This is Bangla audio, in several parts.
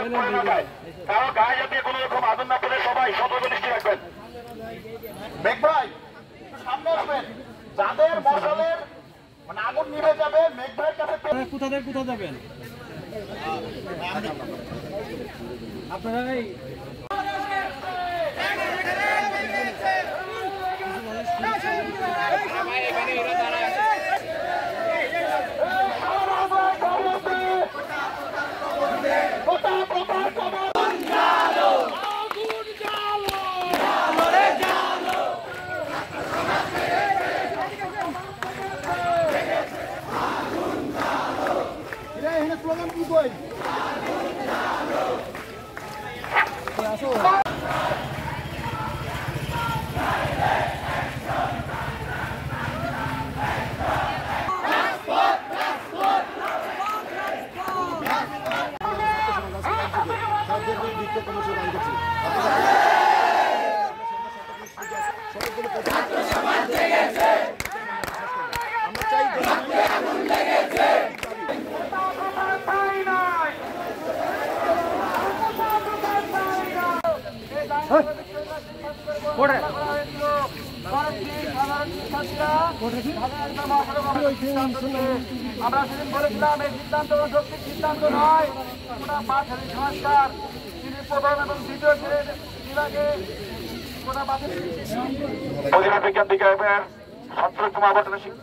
কারো গায়ে যাতে কোনো রকম আগুন না পড়ে সবাই সতর্ক দৃষ্টি রাখবেন। মেঘ ভাই সামনে আসবেন, যাদের মশালের মানে আগুন নিভে যাবে মেঘ ভাইয়ের কাছে। কোথা যাবেন আপনারা? স্লোগান কি কই আসো আমরা সেদিন বলেছিলাম এই সিদ্ধান্ত শক্তির সিদ্ধান্ত নয়, ওটা বাছাই সংস্কার। তিনি প্রথম এবং দ্বিতীয় বিভাগে পরিবার বিজ্ঞান বিভাগের ছাত্রোত্তম আবর্তনের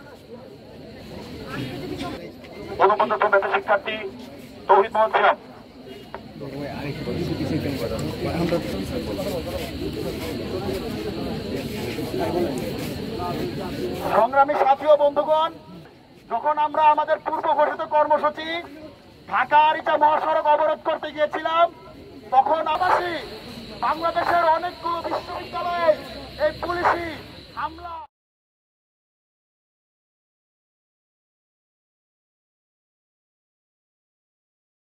অনুমোদিত মেধা শিক্ষার্থী তৌহিদ মোহাম্মদ সিয়াম। সংগ্রামী সাথী ও বন্ধুগণ, যখন আমরা আমাদের পূর্ব ঘোষিত কর্মসূচি ঢাকার ইটা মহাসড়ক অবরোধ করতে গিয়েছিলাম, তখন বাংলাদেশের অনেকগুলো বিশ্ববিদ্যালয়ে এই পুলিশি হামলা